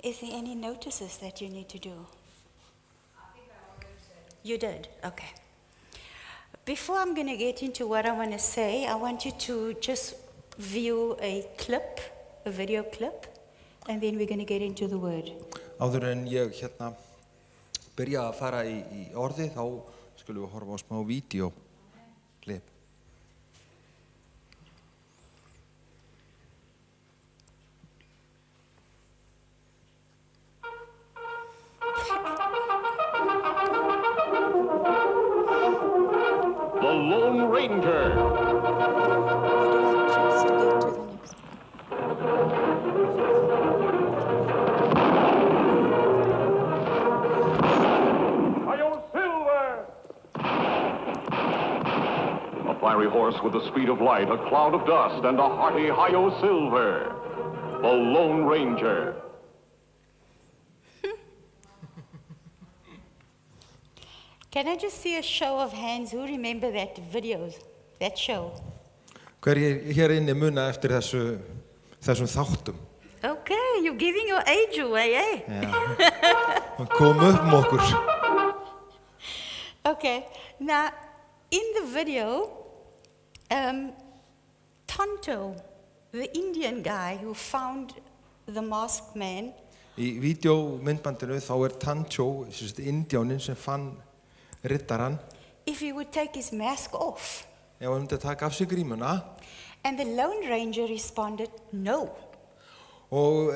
Is there any notices that you need to do? I think I already said it. You did? Okay. Before I'm going to get into what I want to say, I want you to just view a video clip, and then we're going to get into the word. Áður en ég byrja að fara í orðið, þá skulum við horfa á smá vídeóklip. The Lone Ranger. A fiery horse with the speed of light, a cloud of dust, and a hearty Hi-Yo Silver. The Lone Ranger. Can I just see a show of hands? Who remember that show? Hverjir hér inni muna eftir þessum þáttum? Okay, you're giving your age away, eh? Já, kom upp okkur. Okay, now in the video, Tonto, the Indian guy who found the masked man. Í vídeómyndbandinu þá Tonto, indjánin sem fann rittaran. If he would take his mask off. Ef hann myndi taka af sig grímuna. And the Lone Ranger responded, no. Og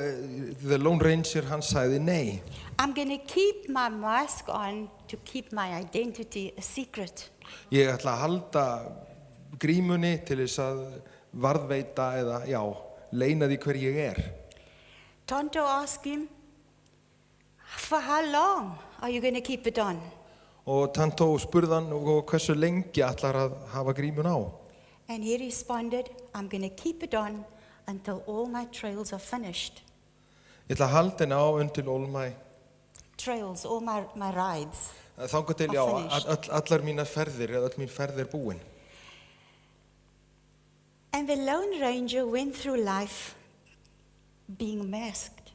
the Lone Ranger hann sagði nei. I'm going to keep my mask on to keep my identity a secret. Ég ætla að halda grímunni til þess að varðveita eða leyna því hver ég Tonto asked him, for how long are you going to keep it on? Og Tonto spurði hann hversu lengi ætlar að hafa grímun á. And he responded, I'm going to keep it on until all my trails are finished. Ég ætla að halda henni á until all my trails, all my rides. Þangað til allar mínar ferðir eða öll mín ferð búin. And the Lone Ranger went through life being masked.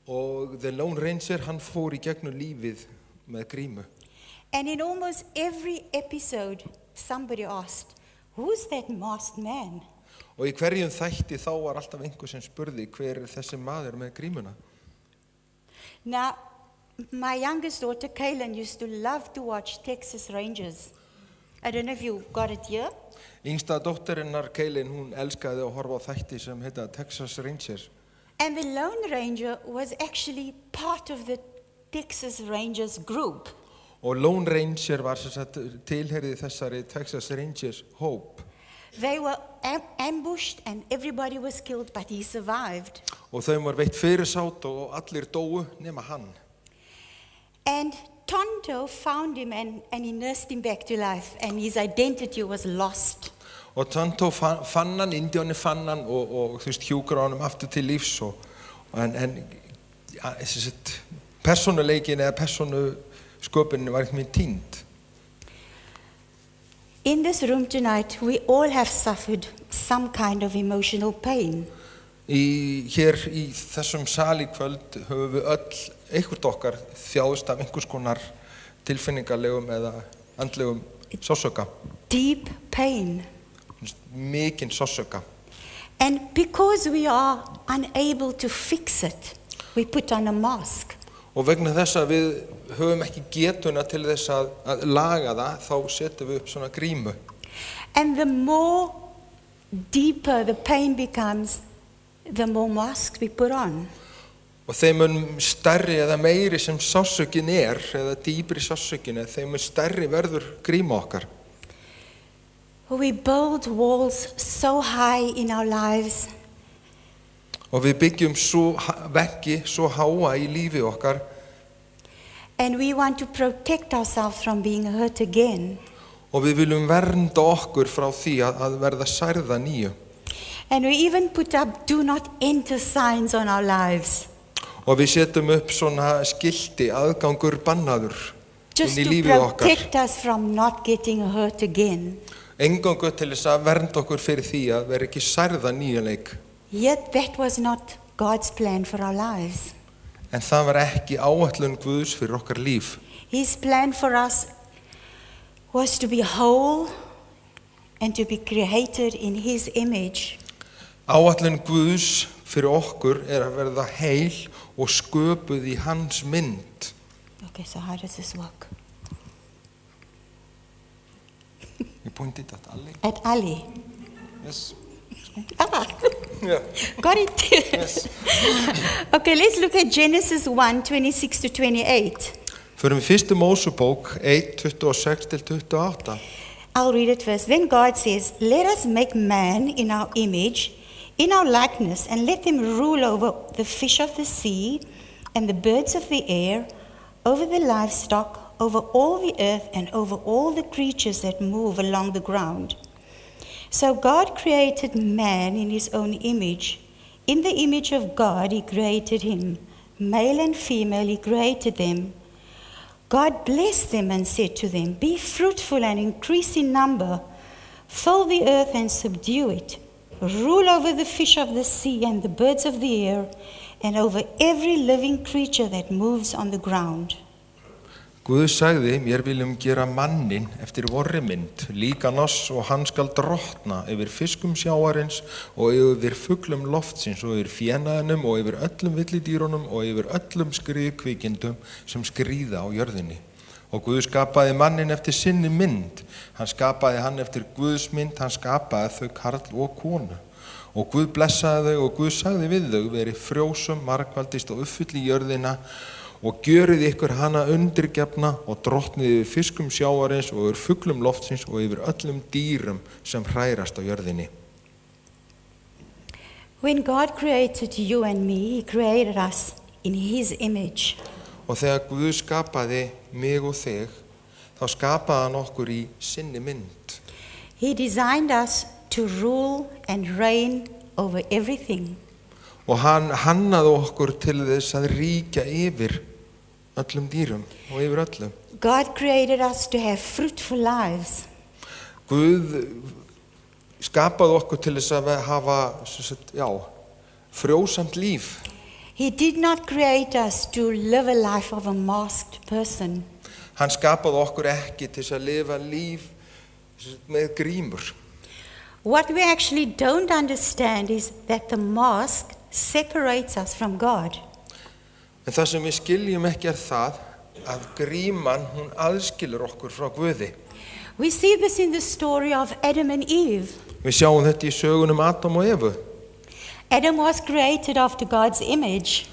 Og the Lone Ranger hann fór í gegnum lífið með grímu. And in almost every episode, somebody asked, who's that masked man? Og í hverjum þætti þá var alltaf einhver sem spurði hver þessi maður með grímuna. Now, my youngest daughter, Kaylin, used to love to watch Texas Rangers. I don't know if you got it here. Yngsta dóttirinnar, Kaylin, hún elskaði að horfa á þætti sem heita Texas Rangers. And the Lone Ranger was actually part of the Texas Rangers group. Og Lone Ranger var tilheyrði þessari Texas Rangers hóp. They were ambushed and everybody was killed, but he survived. Og þeim var veitt fyrirsát og allir dóu nema hann. And Tonto found him and he nursed him back to life, and his identity was lost. Og Tonto fann hann, indjáni fann hann og hjúkra honum aftur til lífs en persónuleikin eða persónusköpunin var ekki minn týnd. In this room tonight, we all have suffered some kind of emotional pain. Hér í þessum sal í kvöld höfum við öll einhvert okkar þjáðst af einhvers konar tilfinningalegum eða andlegum sársauka. Deep pain. Mikinn sársauka. And because we are unable to fix it, we put on a mask. Og vegna þess að við höfum ekki getuna til þess að laga það, þá setjum við upp svona grímu. And the more deeper the pain becomes, the more masks we put on. Og þeim mun stærri eða meiri sem sársaukinn eða dýpri sársaukin þeim mun stærri verður gríma okkar. We build walls so high in our lives. Og við byggjum veggi svo háa í lífi okkar. And we want to protect ourselves from being hurt again. Og við viljum vernda okkur frá því að verða særða nýju. And we even put up do not enter signs on our lives. Og við setjum upp svona skilti aðgangur bannaður inn í lífið okkar. Just to protect us from not getting hurt again. Eingöngu til þess að vernda okkur fyrir því að vera ekki særða nýjuleik. Yet that was not God's plan for our lives. En það var ekki áætlun Guðs fyrir okkar líf. His plan for us was to be whole and to be created in His image. Áætlun Guðs fyrir okkur að verða heil og sköpuð í hans mynd. Okay, so how does this work? You pointed at Ali? At Ali. Yes. Ah, Yeah. got it. Yes. Okay, let's look at Genesis 1, 26 to 28. Förum við fyrstu Mósebók 1, 26 til 28. I'll read it first. Then God says, "Let us make man in our image, in our likeness, and let them rule over the fish of the sea and the birds of the air, over the livestock, over all the earth, and over all the creatures that move along the ground." So God created man in His own image. In the image of God He created him. Male and female He created them. God blessed them and said to them, "Be fruitful and increase in number. Fill the earth and subdue it. Rule over the fish of the sea and the birds of the air, and over every living creature that moves on the ground." Guð sagði, mér viljum gera mannin eftir vorri mynd, líkan oss og hann skal drottna yfir fiskum sjávarins og yfir fuglum loftsins og yfir fénaðinum og yfir öllum villidýrunum og yfir öllum skriðkvikindum sem skríða á jörðinni. Og Guð skapaði mannin eftir sinni mynd, hann skapaði hann eftir Guðs mynd, hann skapaði þau karl og konu. Og Guð blessaði þau og Guð sagði við þau, verið frjósum, margfaldist og uppfylli jörðina og gjörið ykkur hana undirgefna og drottnið yfir fiskum sjávarins og yfir fuglum loftsins og yfir öllum dýrum sem hrærast á jörðinni. When God created you and me, He created us in His image. Og þegar Guð skapaði mig og þig, þá skapaði hann okkur í sinni mynd. He designed us to rule and reign over everything. Og hann hannaði okkur til þess að ríkja yfir öllum dýrum og yfir öllum. God created us to have fruitful lives. Guð skapaði okkur til þess að hafa frjósamt líf. He did not create us to live a life of a masked person. Hann skapaði okkur ekki til þess að lifa líf með grímur. What we actually don't understand is that the mask separates us from God. En það sem við skiljum ekki það að gríman hún aðskilur okkur frá Guði. We see this in the story of Adam and Eve. Við sjáum þetta í sögunum Adam og Evu. Adam was created after God's image.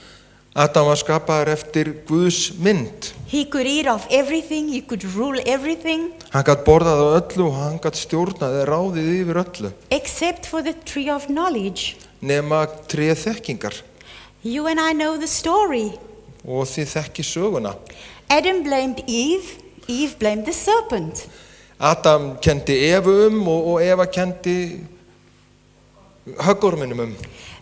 Adam var skapaður eftir Guðs mynd. He could eat of everything, he could rule everything. Hann gat borðað á öllu og hann gat stjórnað eða ráðið yfir öllu. Except for the tree of knowledge. Nema tréð þekkingar. You and I know the story. Og þið þekki söguna. Adam blamed Eve, Eve blamed the serpent. Adam kendi Evu og Eva kendi höggorminum.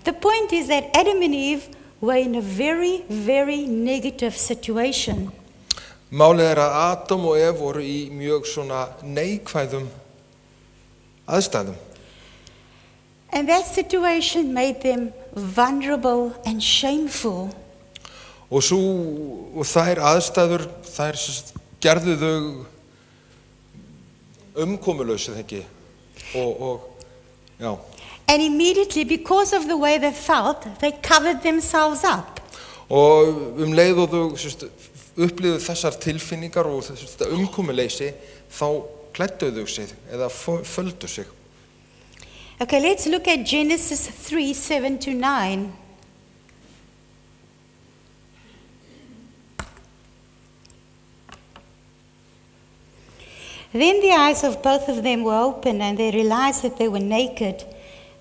The point is that Adam and Eve were in a very, very negative situation. Málið að Adam og Eva voru í mjög svona neikvæðum aðstæðum. And that situation made them vulnerable and shameful. Og þær aðstæður, þær gerðu þau umkomulaus, ekki? Já. And immediately, because of the way they felt, they covered themselves up. Og leið og þau upplifðu þessar tilfinningar og þetta umkomuleysi, þá klæddu þau sig eða földu sig. Okay, let's look at Genesis 3, 7 to 9. Then the eyes of both of them were opened, and they realized that they were naked.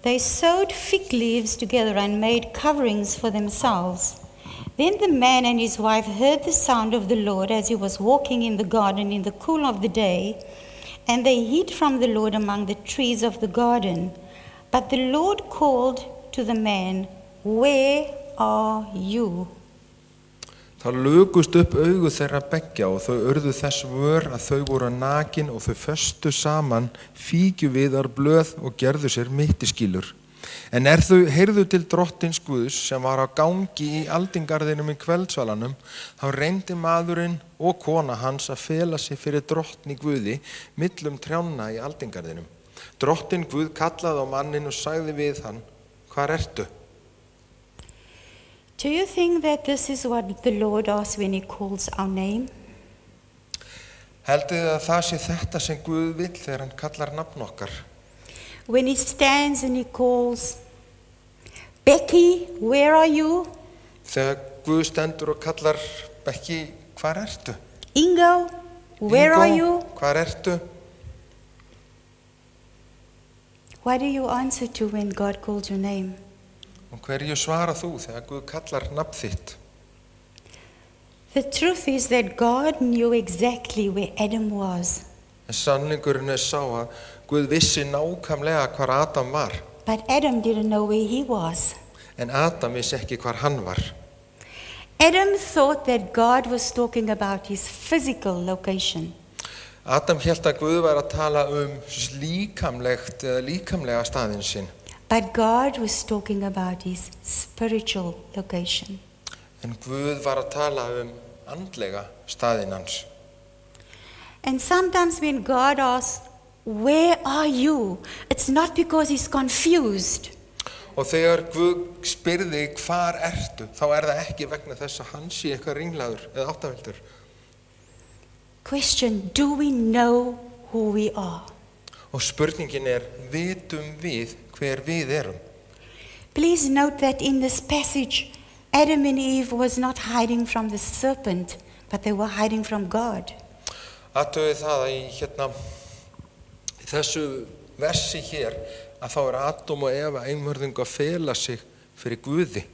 They sewed fig leaves together and made coverings for themselves. Then the man and his wife heard the sound of the Lord as he was walking in the garden in the cool of the day, and they hid from the Lord among the trees of the garden. But the Lord called to the man, "Where are you?" Það lukust upp augu þeirra beggja og þau urðu þess vör að þau voru nakin og þau föstu saman fíkjuviðar blöð og gerðu sér mittiskýlur. En heyrðu til drottins Guðs sem var á gangi í aldingarðinum í kveldsvalanum, þá reyndi maðurinn og kona hans að fela sig fyrir drottni Guði millum trjánna í aldingarðinum. Drottin Guð kallaði á manninn og sagði við hann, hvar ertu? Do you think that this is what the Lord asks when he calls our name? Heldið þið að það sé þetta sem Guð vill þegar hann kallar nafn okkar? When he stands and he calls, Becky, where are you? Þegar Guð stendur og kallar Becky, hvar ertu? Ingo, where are you? Hvar ertu? What do you answer to when God calls your name? Og hverju svara þú þegar Guð kallar nafn þitt? The truth is that God knew exactly where Adam was, En sannleikurinn sá að Guð vissi nákvæmlega hvar Adam var. but Adam didn't know where he was. En Adam vissi ekki hvar hann var. Adam thought that God was talking about his physical location. Adam hélt að Guð væri að tala líkamlega staðinn sinn. But God was talking about his spiritual location. En Guð var að tala andlega staðinn hans. And sometimes when God asks, where are you? It's not because he's confused. Og þegar Guð spyrði hvar ertu, þá það ekki vegna þess að hann sé eitthvað ringlaður eða áttavildur. Question, do we know who we are? Og spurningin vitum við hver við erum? Please note that in this passage, Adam and Eve was not hiding from the serpent, but they were hiding from God. Athugið það að í þessu versi hér að þá Adam og Eva einvörðungu að fela sig fyrir Guði.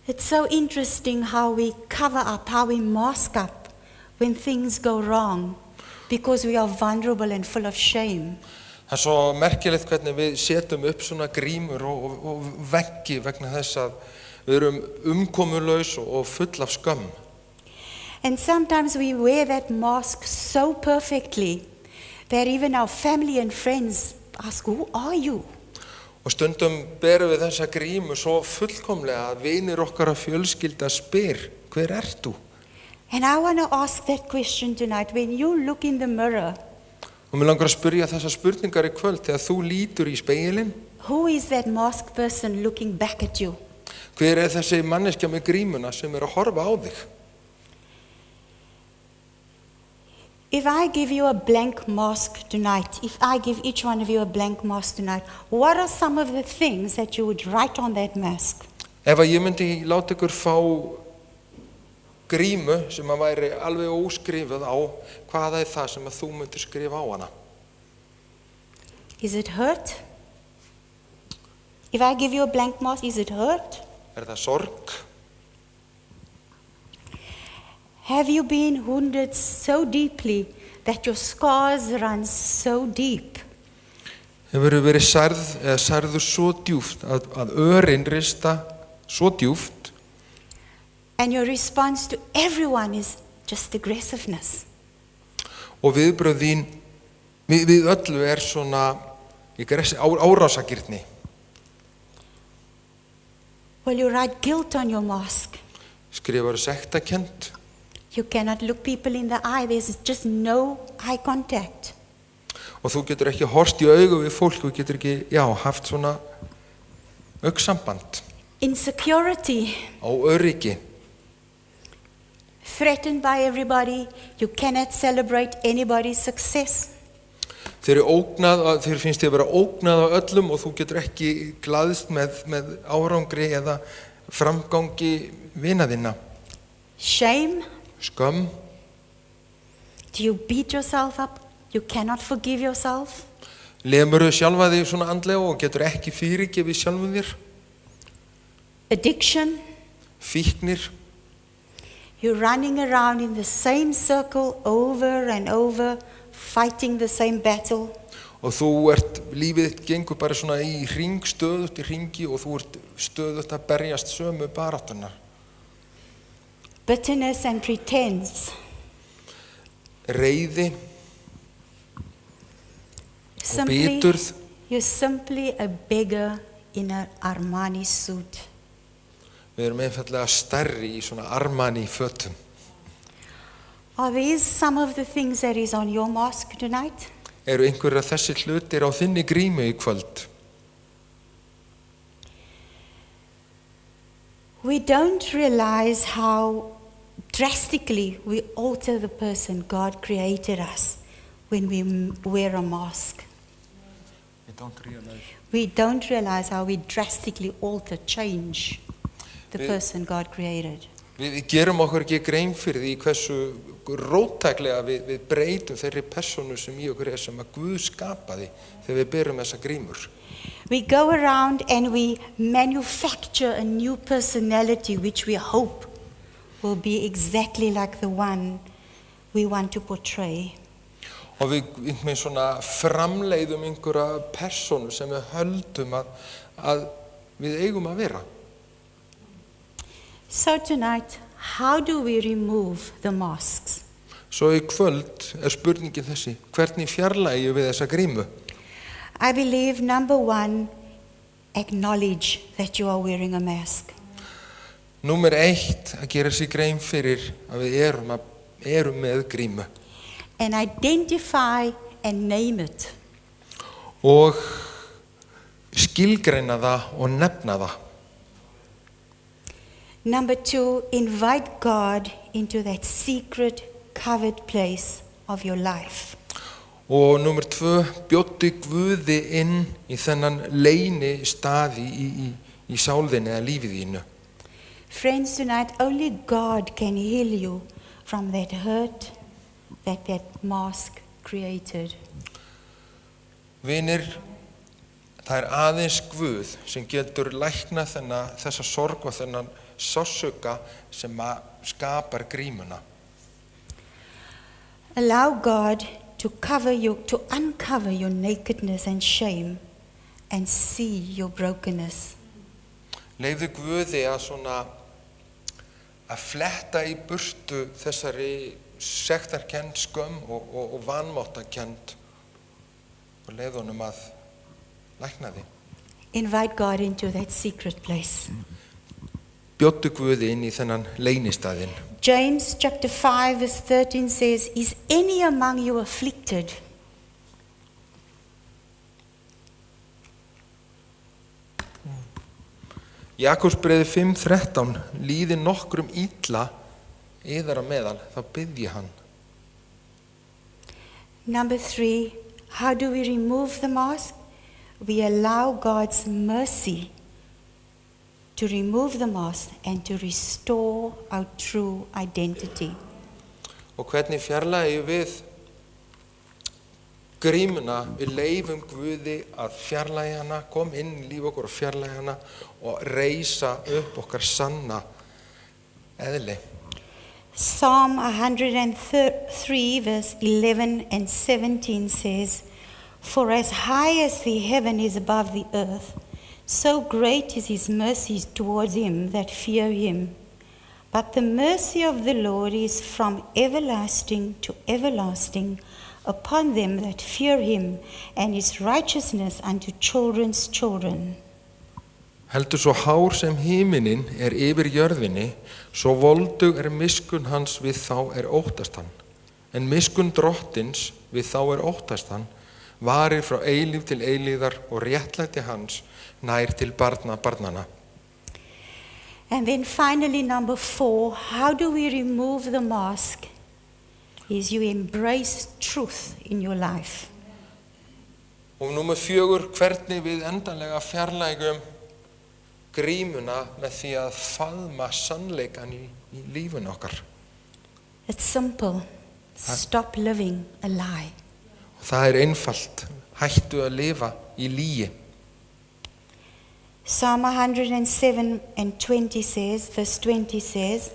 It's so interesting how we cover up, how we mask up when things go wrong, because we are vulnerable and full of shame. Það svo merkilegt hvernig við setjum upp svona grímur og veggi vegna þess að við erum umkomulaus og full af skömm. And sometimes we wear that mask so perfectly that even our family and friends ask, who are you? Og stundum berum við þessa grímu svo fullkomlega að vinir okkar að fjölskylda spyr, hver ert þú? And I want to ask that question tonight. When you look in the mirror, Og mér langar að spyrja þessar spurningar í kvöld þegar þú lítur í spegilinn. who is that masked person looking back at you? Hver þessi manneskja með grímuna sem að horfa á þig? If I give you a blank mask tonight, if I give each one of you a blank mask tonight, what are some of the things that you would write on that mask? Ef að ég myndi láta ykkur fá grímu sem að væri alveg óskrifað á, hvað það sem að þú myndir skrifa á hana? Is it hurt? If I give you a blank mask, is it hurt? Það sorg? Have you been wounded so deeply that your scars run so deep? Hefur verið særður svo djúpt að örin rista svo djúpt? And your response to everyone is just aggressiveness. Og viðbrögð þín við öllu svona árásagirni. Well, you write guilt on your mask. Skrifar sektarkennd. You cannot look people in the eye. There's just no eye contact. Og þú getur ekki horft í augu við fólk, þú getur ekki, haft svona augnsamband. Insecurity. Á öryggi. Threatened by everybody. You cannot celebrate anybody's success. Þeir finnst þér vera ógnað á öllum og þú getur ekki glaðst með árangri eða framgangi vina þinna. Shame. Skömm. Do you beat yourself up? You cannot forgive yourself. Lemurðu sjálfa þig svona andlega og getur ekki fyrirgefið sjálfum þér. Addiction. Fíknir. You're running around in the same circle over and over, fighting the same battle. Og þú lífið þitt gengur bara svona í hring, stöðugt í hringi og þú stöðugt að berjast sömu baráttunar. Bitterness and pretense. Reiði og biturð. You're simply a beggar in an Armani suit. Við erum einfallega stærri í svona Armani fötum. Are these some of the things that is on your mask tonight? Eru einhverja þessi hlutir á þinni grímu í kvöld? We don't realize how drastically we alter the person God created us when we wear a mask. We don't realize how we drastically change the person God created. Við gerum okkur ekki grein fyrir því hversu róttæklega við breytum þeirri persónu sem í okkur sem að Guð skapaði þegar við berum þessa grímur. We go around and we manufacture a new personality which we hope will be exactly like the one we want to portray. Og við einhvern svona framleiðum einhverja persónu sem við höldum að við eigum að vera. So tonight, how do we remove the masks? Svo í kvöld spurningin þessi, hvernig fjarlægjum við þessa grímu? I believe, number one, acknowledge that you are wearing a mask. Númer 1, að gera sér grein fyrir að við erum með grímu. And identify and name it. Og skilgreina það og nefna það. Number two, invite God into that secret, covered place of your life. Og númer 2, bjóddu Guði inn í þennan leyni staði í sálðinni eða lífið þínu. Friends, tonight only God can heal you from that hurt that mask created. Vinir, það aðeins Guð sem getur læknað þessa sorg og þennan sársauka sem skapar grímuna. Allow God to uncover your nakedness and shame and see your brokenness. Leyfðu Guði að fletta í burtu þessari sektarkennd skömm og vanmáttarkennd og leyfðu honum að lækna þig. Invite God into that secret place. Bjóddu Guði inn í þennan leynistaðinn. James chapter 5 verse 13 says, is any among you afflicted? Jakobsbréfið 5:13, líði nokkrum illa yðar á meðal, þá biðji hann. Number 3, how do we remove the mask? We allow God's mercy to remove the mask and to restore our true identity. Og hvernig fjarlægjum við grímuna, við leyfum Guði að fjarlægja hana, kom inn í líf okkur og fjarlægja hana og reisa upp okkar sanna eðli. Psalm 103 verse 11 and 17 says, for as high as the heaven is above the earth, so great is his mercy towards him that fear him. But the mercy of the Lord is from everlasting to everlasting upon them that fear him, and his righteousness unto children's children. Heldur svo hár sem himinin yfir jörðinni, svo voldug miskunn hans við þá óttast hann. En miskunn drottins við þá óttast hann, varir frá eilíf til eilíðar og réttlæti hans nær til barnanna. And then finally, number 4, how do we remove the mask? Is you embrace truth in your life. Og númer 4, hvernig við endanlega fjarlægjum grímuna með því að faðma sannleikann í lífinu okkar. It's simple. Stop living a lie. Það einfalt. Hættu að lifa í lygi. Psalm 107 and 20 says, verse 20 says,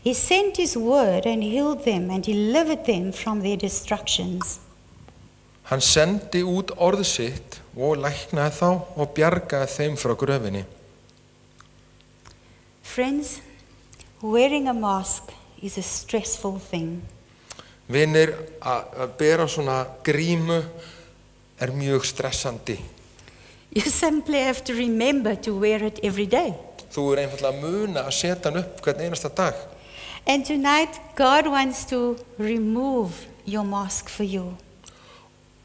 he sent his word and healed them and delivered them from their destructions. Hann sendi út orð sitt og læknaði þá og bjargaði þeim frá gröfinni. Friends, wearing a mask is a stressful thing. Vinir, að bera svona grímu mjög stressandi. You simply have to remember to wear it every day. Þú einfaldlega að muna að setja hann upp hvern einasta dag. And tonight, God wants to remove your mask for you.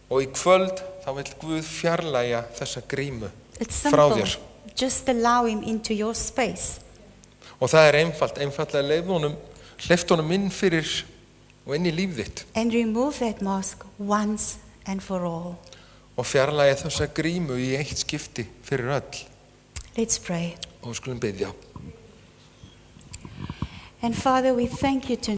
Og í kvöld þá vill Guð fjarlægja þessa grímu It's frá simple. þér. Just allow him into your space. Og það einfaldlega hleypt honum inn fyrir og inn í líf þitt. And remove that mask once and for all. Og fjarlægja þessa grímu í eitt skipti fyrir öll. Let's pray. Og við skulum biðja. And Father, we thank you tonight.